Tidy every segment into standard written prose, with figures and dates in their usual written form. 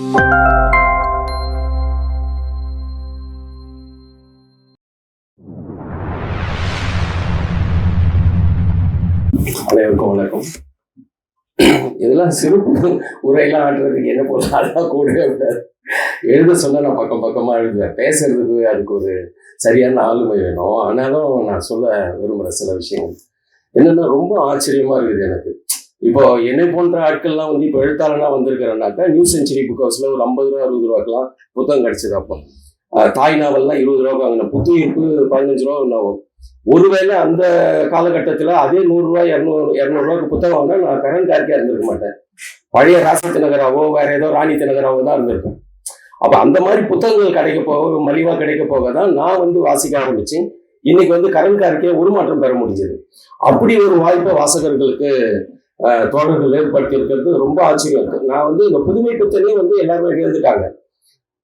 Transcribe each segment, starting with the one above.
அனைவருக்கும் வணக்கம். இதெல்லாம் சிறப்பு உரையெல்லாம் ஆட்டுறதுக்கு என்ன போல அதெல்லாம் கூடவே விடாது. எழுத சொல்ல நான் பக்கம் பக்கமா எழுதுவேன். பேசுறதுக்கு அதுக்கு ஒரு சரியான ஆளுமை வேணும். ஆனாலும் நான் சொல்ல விரும்புகிற சில விஷயங்கள் என்னன்னா ரொம்ப ஆச்சரியமா இருக்குது எனக்கு. இப்போ என்னை போன்ற ஆட்கள்லாம் வந்து இப்போ எழுத்தாளனா வந்திருக்கிறேன்னாக்கா நியூ செஞ்சுரி புக் ஹவுஸ்ல ஒரு 50 ரூபா 60 ரூபாய்க்கெல்லாம் புத்தகம் கிடைச்சது. அப்போ தாய் நாவல்லாம் 20 ரூபாய்க்கு வாங்கின புத்தகிப்பு 15 ரூபா ஒன்றாகும். ஒருவேளை அந்த காலகட்டத்தில் அதே 100 ரூபாய் 200 ரூபாய்க்கு புத்தகம் வாங்கினா நான் கரண் கார்கே இருந்திருக்க மாட்டேன். பழைய ராச தினகராவோ வேற ஏதோ ராணி தினகராவோ தான் இருந்திருக்கேன். அப்போ அந்த மாதிரி புத்தகங்கள் கிடைக்க போக மலிவாக கிடைக்க போக தான் நான் வந்து வாசிக்க ஆரம்பிச்சேன். இன்னைக்கு வந்து கரண் கார்கே உருமாற்றம் பெற முடிஞ்சது. அப்படி ஒரு வாய்ப்பை வாசகர்களுக்கு தோழர்கள் ஏற்படுத்தி இருக்கிறது ரொம்ப ஆச்சரியம் இருக்கு. நான் வந்து இந்த புதுமை புத்தகமே வந்து எல்லாருமே எழுந்துட்டாங்க.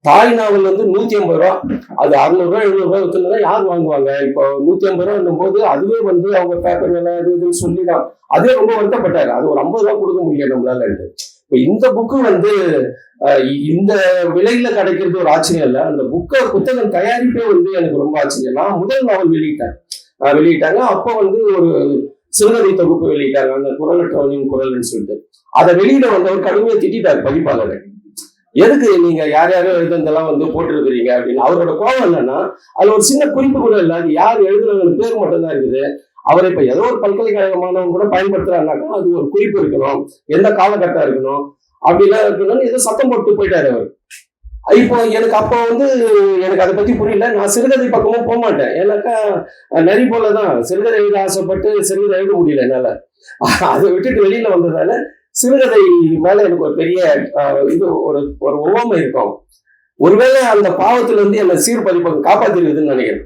தாய் நாவல் வந்து 150 ரூபா, அது 600 ரூபா 700 ரூபாய் வித்துனா யார் வாங்குவாங்க? இப்போ 150 ரூபாய் போது அதுவே வந்து அவங்க பேப்பர் வேலை அது இதுன்னு சொல்லிதான் அதே ரொம்ப வருத்தப்பட்டாரு. அது ஒரு 50 ரூபா கொடுக்க முடியாது நம்மளால. இப்போ இந்த புக்கு வந்து இந்த விலையில கிடைக்கிறது ஒரு ஆச்சரியம் இல்லை. அந்த புத்தகம் தயாரிப்பே வந்து எனக்கு ரொம்ப ஆச்சரியம். நான் முதல் நாவல் வெளியிட்டாங்க. அப்போ வந்து ஒரு சிறுகதை தொகுப்பு வெளியிட்டாங்க, அந்த குரலற்றவனின் குரல்னு சொல்லிட்டு. அதை வெளியிட வந்தவர் கடுமையை திட்டாரு பதிப்பாளரை. எதுக்கு நீங்க யார் யாரோ எழுதுனதெல்லாம் வந்து போட்டிருக்கிறீங்க அப்படின்னு. அவரோட கோபம் என்னன்னா, அதுல ஒரு சின்ன குறிப்பு கூட இல்லை. அது யார் எழுதுனவங்க பேர் மட்டும் தான் இருக்குது. அவரை இப்ப ஏதோ ஒரு பல்கலைக்கழக மாணவன் கூட பயன்படுத்துறாருனாக்கா அது ஒரு குறிப்பு இருக்கணும், எந்த காலகட்டம் இருக்கணும், அப்படிலாம் இருக்கணும்னு ஏதோ சத்தம் போட்டு போயிட்டாரு அவர். இப்போ எனக்கு அப்போ வந்து எனக்கு அதை பத்தி புரியல. நான் சிறுகதை பக்கமும் போக மாட்டேன். ஏன்னாக்கா நெறி போலதான் சிறுகதை எழுத ஆசைப்பட்டு சிறுகதை எழுத முடியல என்னால. அதை விட்டுட்டு வெளியில வந்ததால சிறுகதை மேல எனக்கு ஒரு பெரிய இது ஒரு உவமை இருக்கும். ஒருவேளை அந்த பாவத்துல இருந்து என்ன சீர்பதிப்பகம் காப்பாத்திருக்குதுன்னு நினைக்கிறேன்.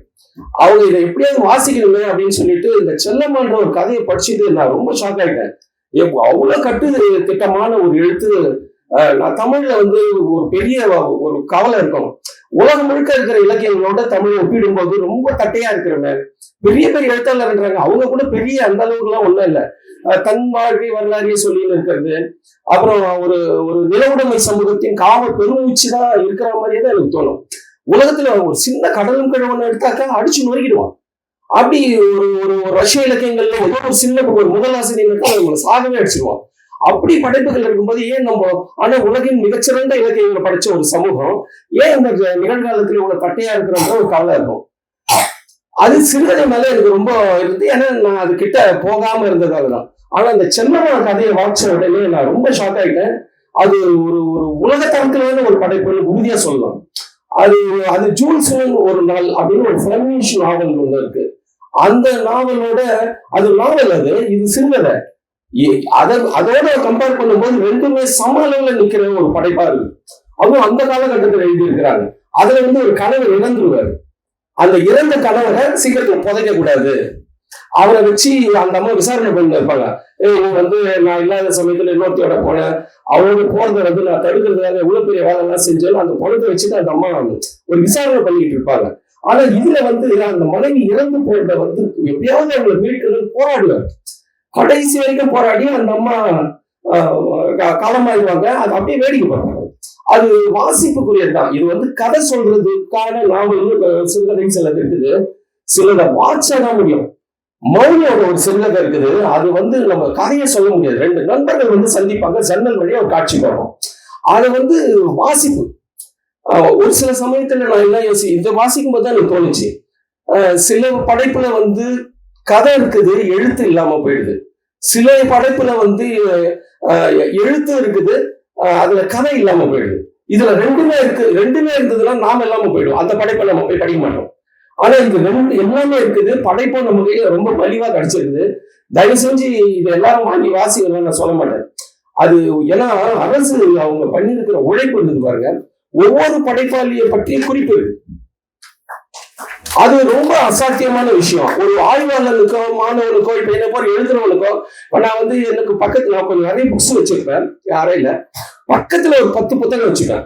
அவங்க இதை எப்படியாவது வாசிக்கணுமே அப்படின்னு சொல்லிட்டு இந்த செல்லம்மான்ற ஒரு கதையை படிச்சுட்டு நான் ரொம்ப ஷாக் ஆயிட்டேன். அவ்வளவு கட்டு திட்டமான ஒரு எழுத்து. நான் தமிழ்ல வந்து ஒரு பெரிய ஒரு கவலை இருக்கும். உலகம் முழுக்க இருக்கிற இலக்கியங்களோட தமிழை ஒப்பிடும் போது ரொம்ப தட்டையா இருக்கிறவங்க பெரிய பெரிய எழுத்தாளர்ன்றாங்க. அவங்க கூட பெரிய அந்த அளவுக்கு எல்லாம் ஒண்ணும் இல்லை. தன் வாழ்க்கை வரலாறையே சொல்லின்னு இருக்கிறது. அப்புறம் ஒரு ஒரு நிலவுடைமை சமூகத்தின் காவ பெருமூச்சு தான் இருக்கிற மாதிரியே தான் எனக்கு தோணும். உலகத்துல ஒரு சின்ன கடலும் கிழவன் எடுத்தாக்கா அடிச்சு நொறுக்கிடுவான். அப்படி ஒரு ஒரு ரஷ்ய இலக்கியங்கள்ல ஒரு சின்ன ஒரு முதல் ஆசிரியர் நம்மளை சாகவே அடிச்சிருவான். அப்படி படைப்புகள் இருக்கும்போது ஏன் நம்ம ஆனா உலகின் மிகச்சிறந்த இலக்கியங்களை படிச்ச ஒரு சமூகம் ஏன் இந்த நிகழ்காலத்துல இவ்வளவு தட்டையா இருக்கிறவங்க ஒரு கவலை இருக்கும். அது சிறுகதை மேல எனக்கு ரொம்ப இருந்து, ஏன்னா நான் அது கிட்ட போகாம இருந்ததாலதான். ஆனா இந்த செல்லம்மா கதையை வாட்ச உடனே நான் ரொம்ப ஷாக் ஆயிட்டேன். அது ஒரு ஒரு உலகத்தரத்திலான ஒரு படைப்புன்னு உறுதியா சொல்லலாம். அது ஜூல்ஸ் ஒரு நாள் அப்படின்னு ஒரு பிரெஞ்சு நாவல் ஒண்ணு இருக்கு. அந்த நாவலோட அது நாவல், இது சிறுகதை. அதோட கம்பேர் பண்ணும்போது ரெண்டுமே சம அளவுல நிக்கிற ஒரு படைப்பா இருக்கு. அதுவும் அந்த காலகட்டத்தில் எழுதி இருக்கிறாங்க. அதுல வந்து ஒரு கணவர் இறந்துருவாரு. அந்த இறந்த கணவரை சீக்கிரத்துல புதைக்க கூடாது, அவரை வச்சு அந்த அம்மா விசாரணை பண்ணி இருப்பாங்க. வந்து நான் இல்லாத சமயத்துல இன்னொருத்தையோட போனேன், அவரோட போறதை வந்து நான் தடுக்கிறதுக்காக எவ்வளவு பெரிய வேலை எல்லாம் செஞ்சாலும் அந்த பணத்தை வச்சுட்டு அந்த அம்மா ஒரு விசாரணை பண்ணிட்டு இருப்பாங்க. ஆனா இதுல வந்து அந்த மனைவி இறந்து போறத வந்து எப்படியாவது அவங்களை மீட்கணும்னு போராடுவார். கடைசி வரைக்கும் போராடி அந்த அம்மா காலமாயிடுவாங்க. அது அப்படியே வேடிக்கை பார்ப்பாங்க. அது வாசிப்புக்குரியதுதான். இது வந்து கதை சொல்றதுக்கான நாவல் சிறுகதை சிலது இருக்குது, சிலதை வாட்சதான் முடியும். மௌனியோட ஒரு சிறுகதை இருக்குது, அது வந்து நம்ம கதையை சொல்ல முடியாது. 2 நண்பர்கள் வந்து சந்திப்பாங்க, ஜன்னல் வழியா ஒரு காட்சி பார்ப்போம். அது வந்து வாசிப்பு. ஒரு சில சமயத்துல நான் எல்லாம் இதை வாசிக்கும் போது தான் எனக்கு தோணுச்சு, சில படைப்புல வந்து கதை இருக்குது, எழுத்து இல்லாம போயிடுது. சில படைப்புல வந்து எழுத்து இருக்குது, அதுல கதை இல்லாம போயிடுது. இதுல ரெண்டுமே இருந்ததுன்னா நாம இல்லாம போயிடும். அந்த படைப்பை நம்ம போய் படிக்க மாட்டோம். ஆனா இது எல்லாமே இருக்குது. படைப்பும் நம்ம கையில ரொம்ப மலிவா கிடைச்சிருக்குது. தயவு செஞ்சு இது எல்லாரும் வாங்கி வாசிக்கலாம் நான் சொல்ல மாட்டேன். அது ஏன்னா அரசு அவங்க பண்ணிருக்கிற உழைப்பு இருந்தது பாருங்க. ஒவ்வொரு படைப்பாளியை பற்றிய குறிப்பு இருக்கு. அது ரொம்ப அசாத்தியமான விஷயம். ஒரு ஆய்வாளனுக்கோ மாணவனுக்கோ இப்ப என்ன போற எழுதுறவனுக்கோ, இப்ப நான் வந்து எனக்கு பக்கத்துல நான் கொஞ்சம் நிறைய புக்ஸ் வச்சிருப்பேன் அறையில. பக்கத்துல ஒரு 10 புத்தகம் வச்சுப்பேன்.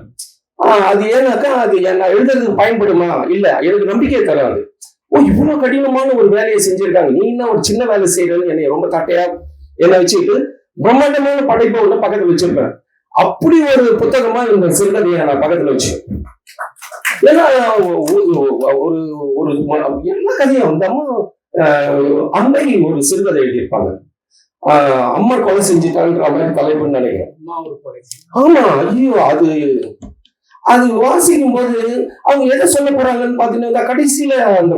அது ஏன்னாக்கா அது நான் எழுதுறதுக்கு பயன்படுமா? இல்ல, எனக்கு நம்பிக்கையை தராது. இவ்வளவு கடினமான ஒரு வேலையை செஞ்சிருக்காங்க, நீ என்ன ஒரு சின்ன வேலை செய்யறன்னு என்னை ரொம்ப தட்டையா என்ன வச்சுக்கிட்டு பிரம்மாண்டமான படைப்பை ஒண்ணு பக்கத்துல வச்சிருப்பேன். அப்படி ஒரு புத்தகமா இந்த சிறுகதையை நான் பக்கத்துல வச்சு, ஏன்னா ஒரு ஒரு எல்லா கதையும் அந்த அம்மா அம்மை ஒரு சிறுகதை எழுதியிருப்பாங்க. அம்மா கொலை செஞ்சுட்டான்ற மாதிரி தலைப்புன்னு நினைக்கிறேன். ஆமா, ஐயோ அது அது வாசிக்கும் போது அவங்க எதை சொல்ல போறாங்கன்னு பாத்தீங்கன்னா கடைசியில அந்த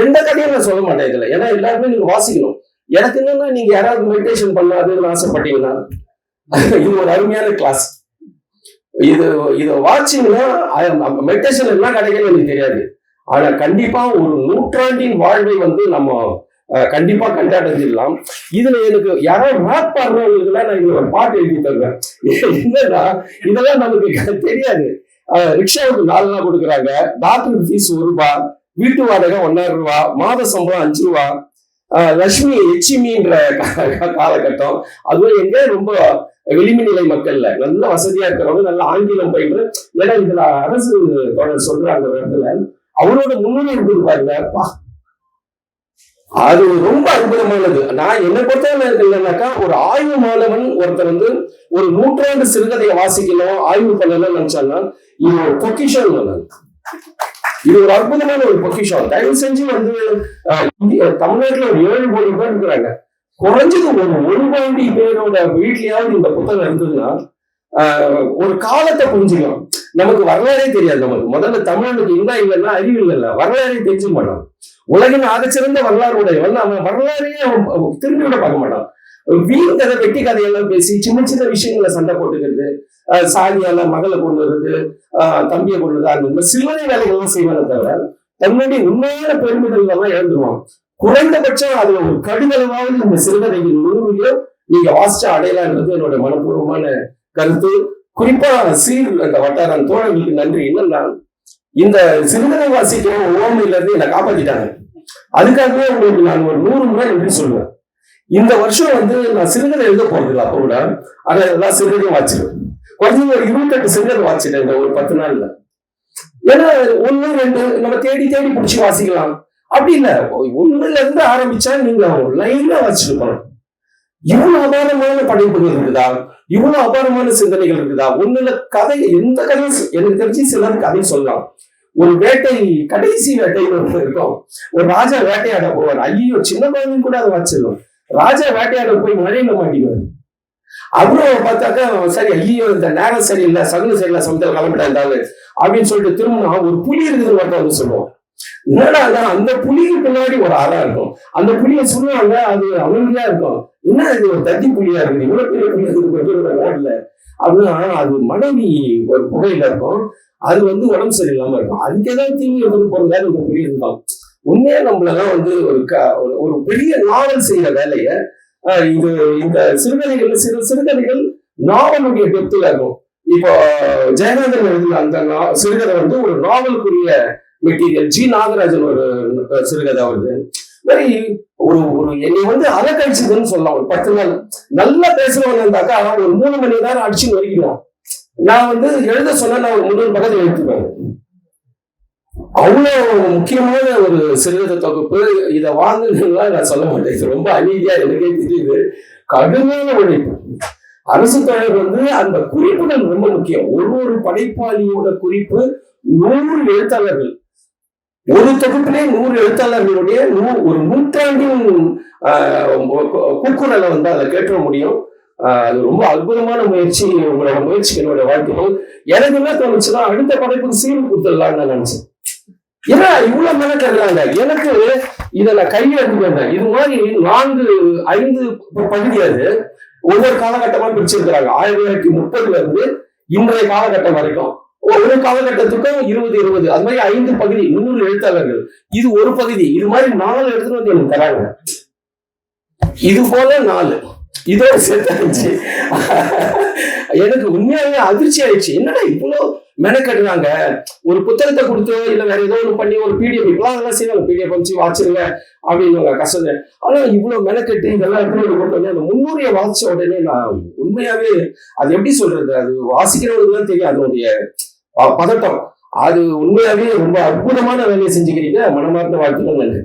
எந்த கதையும் நான் சொல்ல மாட்டேன் இதுல. ஏன்னா எல்லாருமே நீங்க வாசிக்கணும். எனக்கு என்னன்னா, நீங்க யாராவது மெடிடேஷன் பண்ணாதுன்னு ஆசைப்பட்டீங்கன்னா இது ஒரு அருமையான கிளாஸ். இதை வாட்சிங்கன்னா மெடிடேஷன் எல்லாம் கிடைக்கல எனக்கு தெரியாது. ஆனா கண்டிப்பா ஒரு நூற்றாண்டின் வாழ்வை வந்து நம்ம கண்டிப்பா கண்டாடலாம். இதுல எனக்கு யாராவது ராப் பாடுறவங்களுக்குலாம் நான் இதுல ஒரு பாட்டு எழுதி தருவேன். என்னன்னா இதெல்லாம் நமக்கு தெரியாது. ரிக்ஷாவுக்கு 4 நாள் கொடுக்குறாங்க, டாக்டருக்கு ஃபீஸ் ₹1, வீட்டு வாடகை ₹1000, மாத சம்பளம் ₹5, லட்சுமி எச்சிமின்ற காலகட்டம். அதுவும் எங்க ரொம்ப எளிமை நிலை மக்கள்ல நல்ல வசதியா இருக்கிறவங்க நல்ல ஆங்கிலம் பயின்று. ஏன்னா இதுல அரசு தொடர் சொல்றாங்க இடத்துல அவரோட முன்னுரிமை இருக்குது பாருங்க. அது ரொம்ப அற்புதமானது. நான் என்னை பொறுத்தவரை இல்லைன்னாக்கா, ஒரு ஆய்வு மாணவன் ஒருத்தர் வந்து ஒரு நூற்றாண்டு சிறுகதையை வாசிக்கணும், ஆய்வு பண்ணணும்னு நினைச்சாங்கன்னா இது ஒரு பொக்கிஷம். இது ஒரு அற்புதமான ஒரு பொக்கிஷம். தயவு செஞ்சு வந்து தமிழ்நாட்டுல ஒரு 7 கோடி பேர் இருக்கிறாங்க. குறைஞ்சது ஒரு 1 கோடி பேரோட வீட்லயாவது இந்த புத்தகம் இருந்ததுன்னா ஒரு காலத்தை புரிஞ்சுக்கலாம். நமக்கு வரலாறே தெரியாது. நமக்கு முதல்ல தமிழனுக்கு இன்னும் இல்லைன்னா அறிவு இல்லைல்ல, வரலாறே தெரிஞ்சு மாட்டான். உலகின் ஆகச்சிறந்த வரலாறு உடையவன் அவன் வரலாறையே அவன் திரும்பி விட பார்க்க மாட்டான். வீண் கதை வெட்டி கதையெல்லாம் பேசி சின்ன சின்ன விஷயங்களை சண்டை போட்டுக்கிறது, சாதியால மகளை கொண்டு வருது, தம்பியை கொண்டு வருது, அந்த சில்லறை வேலைகள்லாம் செய்வானே தவிர தன்னுடைய உண்மையான பெருமிதல் எல்லாம் இழந்துருவான். குறைந்தபட்சம் அதுல ஒரு கடுகளவாவது இந்த சிறுகதைகள் 100 நீங்க வாசிச்சா அடையலான்றது என்னோட மனப்பூர்வமான கருத்து. குறிப்பா அந்த வட்டாரம் தோழர்களுக்கு நன்றி. என்னன்னா, இந்த சிறுகதை வாசிக்கிற ஓமையில இருந்து என்னை காப்பாத்திட்டாங்க. அதுக்காகவே உங்களுக்கு நான் ஒரு 100 முறை நன்றி சொல்லுவேன். இந்த வருஷம் வந்து நான் சிறுகதை எழுத போறதில்லை. அப்போ கூட ஆனா எல்லாம் சிறுகதையும் வாசிடுவேன். குறைஞ்சது ஒரு 28 சிறுகதை வாசிட்டேன் இந்த ஒரு 10 நாள்ல. ஏன்னா 1, 2 நம்ம தேடி தேடி பிடிச்சி வாசிக்கலாம். அப்படி இல்லை, 1ல இருந்து ஆரம்பிச்சா நீங்க லைனா வாசிச்சுட்டு போகணும். இவ்வளவு அபாரமான படைப்புகள் இருக்குதா, இவ்வளவு அபாரமான சிந்தனைகள் இருக்குதா? ஒண்ணுல கதை, எந்த கதையும் எனக்கு தெரிஞ்சு சிலர் கதை சொல்லலாம். ஒரு வேட்டை, கடைசி வேட்டைன்னு இருக்கும். ஒரு ராஜா வேட்டையாட போவார். ஐயோ, சின்ன குழந்தைங்க கூட அதை வாசிடலாம். ராஜா வேட்டையாட போய் மழையில மாட்டிக்குவார். அப்புறம் பார்த்தாக்கா சரி, ஐயோ இந்த நேரம் சரியில்லை, சகுன சரியில்லை, சமைத்தல் கிளம்பிட்டாரு அப்படின்னு சொல்லிட்டு திரும்ப ஒரு புலி இருக்குது மட்டும் வந்து சொல்லுவோம். என்னடா அந்த புலிக்கு பின்னாடி ஒரு ஆளா இருக்கும். அந்த புலியை சொல்லுவாங்க, அது அமைதியா இருக்கும். என்ன இது ஒரு தத்தி புலியா இருக்குது, இவ்வளவு பெரிய புலி இருக்குது அப்படின்னா அது மனைவி ஒரு புகையில இருக்கும். அது வந்து உடம்பு சரியில்லாம இருக்கும். அதுக்கு ஏதாவது தீங்கு எடுத்து போறதுக்காக இந்த புலி இருந்தான். உண்மையா நம்மளெல்லாம் வந்து ஒரு பெரிய நாவல் செய்யற வேலைய இது இந்த சிறுகதைகள், சிறுகதைகள் நாவலுடைய டெப்த்ல இருக்கும். இப்போ ஜெயகாந்தன் எழுதின அந்த சிறுகதை வந்து ஒரு நாவலுக்குரிய மெட்டீரியல். ஜி நாகராஜன் ஒரு சிறுகதை வருது. மாதிரி ஒரு என்னை வந்து அலக்கழிச்சுதுன்னு சொல்லலாம். ஒரு 10 நாள் நல்லா பேசுறவங்க இருந்தாக்கா ஒரு 3 மணி நேரம் அடிச்சுன்னு வரைக்கும் நான் வந்து எழுத சொன்னா நான் ஒரு 3 பக்கத்தில் எழுத்துப்பேன். அவ்வளவு முக்கியமான ஒரு சிறுகதை தொகுப்பு. இதை வாங்குறதுன்னா நான் சொல்ல மாட்டேன். இது ரொம்ப அநீதியா எனக்கே தெரியுது. கடுமையான உழைப்பு. அரசு தொழில் வந்து அந்த குறிப்புகள் ரொம்ப முக்கியம். ஒரு படைப்பாளியோட குறிப்பு 100 எழுத்தாளர்கள், ஒரு தொகுப்பிலே 100 எழுத்தாளர்களுடைய ஒரு நூற்றாண்டின் கூக்குரலை வந்து அதை கேட்க முடியும். அது ரொம்ப அற்புதமான முயற்சி. உங்களோட முயற்சிக்கு என்னோட வாழ்த்துக்கள். எனக்கு என்ன தோணுச்சுன்னா, அடுத்த படைப்புக்கு சீல் கொடுத்துடலான்னு நான் நினைச்சேன். ஏன்னா இவ்வளவு மெனக்கெடுறாங்க. எனக்கு இதை நான் கையில் எடுத்து வந்தேன். இது மாதிரி 4, 5 பகுதியாது ஒவ்வொரு காலகட்டமா பிரிச்சிருக்கிறாங்க. 1930 இருந்து இன்றைய காலகட்டம் வரைக்கும். ஒரு காலகட்டத்துக்கும் 20 அது மாதிரி 5 பகுதி, 100 எழுத்தாளர்கள். இது ஒரு பகுதி. இது மாதிரி 4 எடுத்துட்டு வந்து எனக்கு தராங்க. இது போல 4 இதோட சேர்த்தாச்சு. எனக்கு உண்மையாவே அதிர்ச்சி ஆயிடுச்சு. என்னடா இவ்வளவு மெனக்கெடுறாங்க. ஒரு புத்தகத்தை கொடுத்து இல்ல வேற ஏதோ ஒன்று பண்ணி ஒரு பிடிஎஃப் இப்பெல்லாம் அதெல்லாம் செய்வாங்க. பிடிஎஃப் வச்சு வாச்சிருங்க அப்படின்னு கஷ்டம். ஆனா இவ்வளவு மெனக்கெட்டு இதெல்லாம் எடுத்து அந்த 300 வாசிச்ச உடனே நான் உண்மையாவே அது எப்படி சொல்றது, அது வாசிக்கிறவங்களுக்கு தான் தெரியும் அதனுடைய பதட்டம். அது உண்மையாவே ரொம்ப அற்புதமான வேலையை செஞ்சுக்கிறீங்க. மனமார்ந்த வாழ்த்துக்கள். நன்றி.